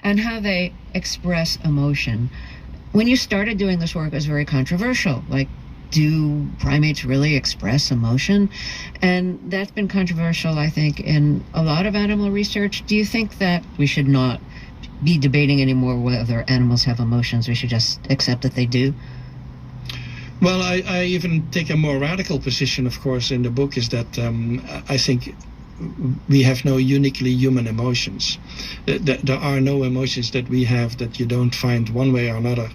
and how they express emotion. When you started doing this work, it was very controversial. Like, do primates really express emotion? And that's been controversial, I think, in a lot of animal research. Do you think that we should not be debating anymore whether animals have emotions? We should just accept that they do? Well, I even take a more radical position, of course, in the book, is that I think we have no uniquely human emotions. There are no emotions that we have that you don't find one way or another.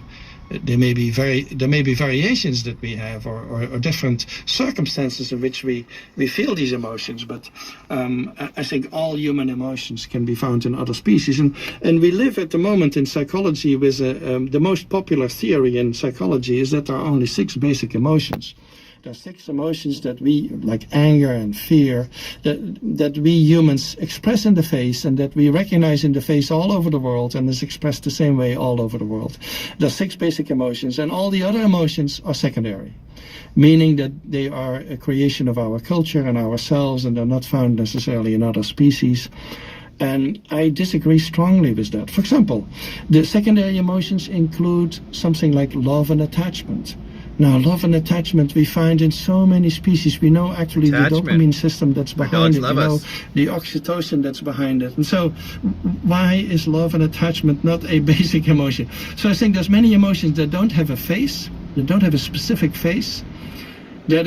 There may be variations that we have, or different circumstances in which we feel these emotions, but I think all human emotions can be found in other species. And we live at the moment in psychology with the most popular theory in psychology is that there are only 6 basic emotions. There are 6 emotions that we, like anger and fear, that we humans express in the face, and that we recognize in the face all over the world, and is expressed the same way all over the world. There are 6 basic emotions, and all the other emotions are secondary, meaning that they are a creation of our culture and ourselves, and they're not found necessarily in other species. And I disagree strongly with that. For example, the secondary emotions include something like love and attachment. Now, love and attachment we find in so many species. We know actually the dopamine system that's behind it. We know the oxytocin that's behind it. And so why is love and attachment not a basic emotion? So I think there's many emotions that don't have a face, that don't have a specific face, that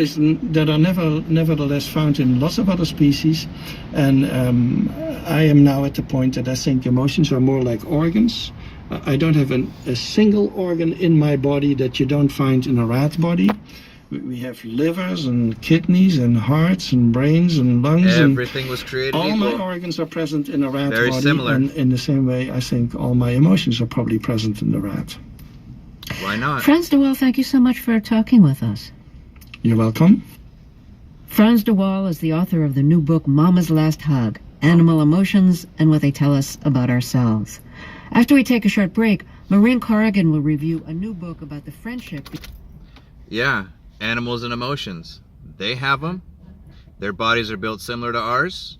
are nevertheless found in lots of other species. And I am now at the point that I think emotions are more like organs. I don't have a single organ in my body that you don't find in a rat body. We have livers and kidneys and hearts and brains and lungs. Everything was created equal. All my organs are present in a rat body. Very similar. And in the same way, I think all my emotions are probably present in the rat. Why not? Frans de Waal, thank you so much for talking with us. You're welcome. Frans de Waal is the author of the new book, Mama's Last Hug, Animal Emotions and What They Tell Us About Ourselves. After we take a short break, Maureen Corrigan will review a new book about the friendship. Yeah, animals and emotions. They have them. Their bodies are built similar to ours.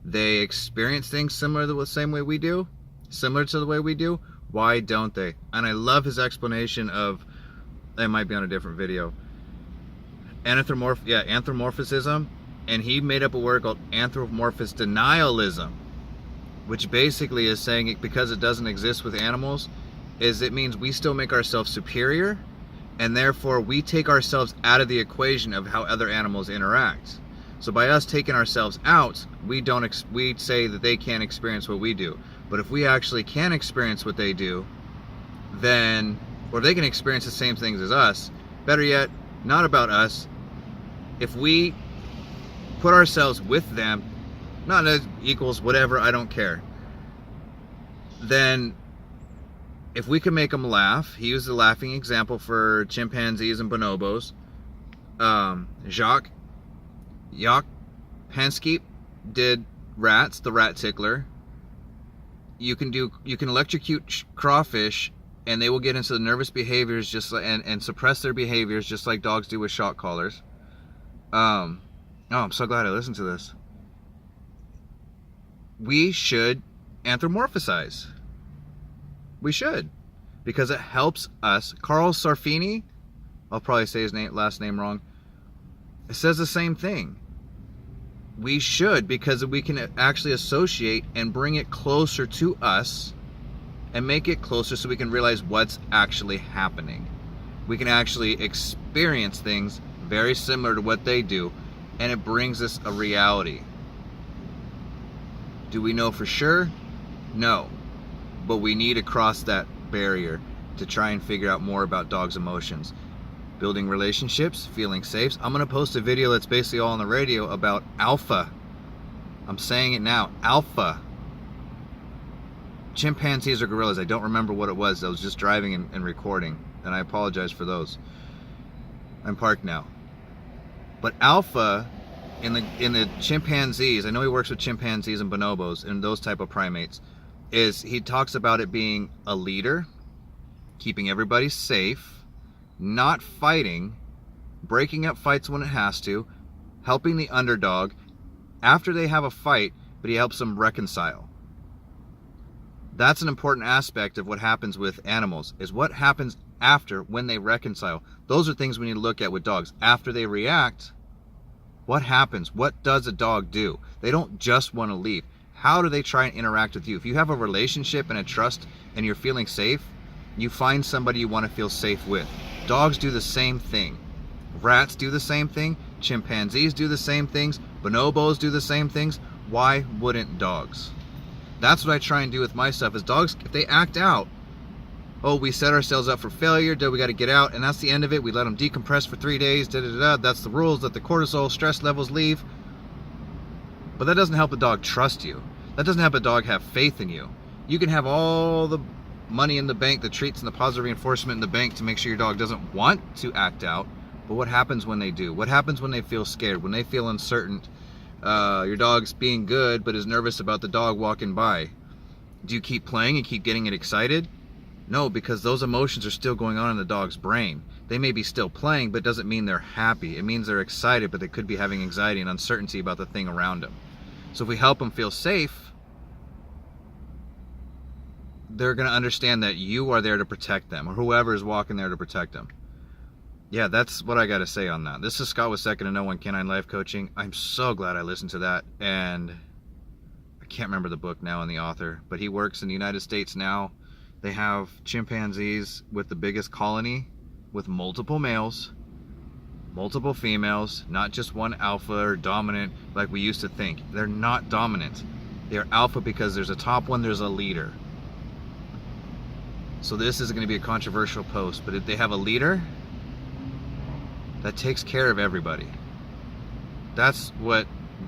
They experience things similar to the same way we do. Similar to the way we do. Why don't they? And I love his explanation of, that might be on a different video, anthropomorphism. And he made up a word called anthropomorphous denialism, which basically is saying it, because it doesn't exist with animals, is it means we still make ourselves superior, and therefore we take ourselves out of the equation of how other animals interact. So by us taking ourselves out, we say that they can't experience what we do. But if we actually can experience what they do, then, or they can experience the same things as us, better yet, not about us, if we put ourselves with them, not as equals, whatever, I don't care, then if we can make them laugh, he used a laughing example for chimpanzees and bonobos. Jacques Pansky did rats, the rat tickler. You can electrocute crawfish, and they will get into the nervous behaviors just like, and suppress their behaviors just like dogs do with shock collars. Oh, I'm so glad I listened to this. We should anthropomorphize. We should, because it helps us. Carl Sarfini, I'll probably say his last name wrong, it says the same thing. We should, because we can actually associate and bring it closer to us and make it closer so we can realize what's actually happening. We can actually experience things very similar to what they do, and it brings us a reality. Do we know for sure? No. But we need to cross that barrier to try and figure out more about dogs' emotions. Building relationships, feeling safe. I'm going to post a video that's basically all on the radio about alpha. I'm saying it now, alpha. Chimpanzees or gorillas, I don't remember what it was. I was just driving and recording, and I apologize for those. I'm parked now. But alpha in the chimpanzees, I know he works with chimpanzees and bonobos and those type of primates, is he talks about it being a leader, keeping everybody safe, not fighting, breaking up fights when it has to, helping the underdog after they have a fight, but he helps them reconcile. That's an important aspect of what happens with animals, is what happens after, when they reconcile. Those are things we need to look at with dogs. After they react, what happens? What does a dog do? They don't just want to leave. How do they try and interact with you? If you have a relationship and a trust and you're feeling safe, you find somebody you want to feel safe with. Dogs do the same thing. Rats do the same thing. Chimpanzees do the same things. Bonobos do the same things. Why wouldn't dogs? That's what I try and do with my stuff, is dogs, if they act out, oh, we set ourselves up for failure, we got to get out, and that's the end of it. We let them decompress for 3 days, that's the rules, let the cortisol stress levels leave. But that doesn't help a dog trust you. That doesn't help a dog have faith in you. You can have all the money in the bank, the treats and the positive reinforcement in the bank to make sure your dog doesn't want to act out, but what happens when they do? What happens when they feel scared, when they feel uncertain? Your dog's being good but is nervous about the dog walking by. Do you keep playing and keep getting it excited? No, because those emotions are still going on in the dog's brain. They may be still playing, but it doesn't mean they're happy. It means they're excited, but they could be having anxiety and uncertainty about the thing around them. So if we help them feel safe, they're going to understand that you are there to protect them, or whoever is walking there to protect them. Yeah, that's what I got to say on that. This is Scott with Second to No One Canine Life Coaching. I'm so glad I listened to that, and I can't remember the book now and the author, but he works in the United States now. They have chimpanzees with the biggest colony, with multiple males, multiple females, not just one alpha or dominant like we used to think. They're not dominant. They're alpha because there's a top one, there's a leader. So this is going to be a controversial post, but if they have a leader that takes care of everybody. That's what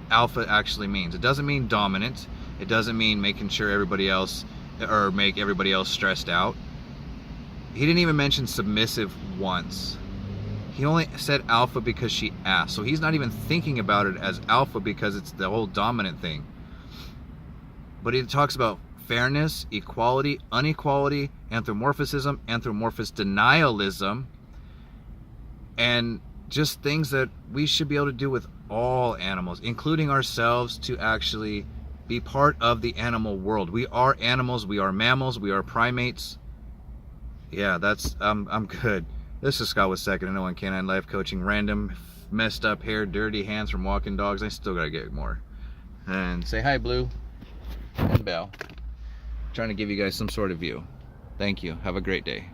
alpha actually means. It doesn't mean dominant. It doesn't mean making sure everybody else, or make everybody else stressed out. He didn't even mention submissive once. He only said alpha because she asked. So he's not even thinking about it as alpha because it's the whole dominant thing. But he talks about fairness, equality, unequality, anthropomorphism, anthropomorphous denialism, and just things that we should be able to do with all animals, including ourselves, to actually be part of the animal world. We are animals, we are mammals, we are primates. Yeah, that's, I'm good. This is Scott with Second to No One Canine Life Coaching. Random, messed up hair, dirty hands from walking dogs. I still gotta get more. And say hi, Blue, and Belle. Trying to give you guys some sort of view. Thank you. Have a great day.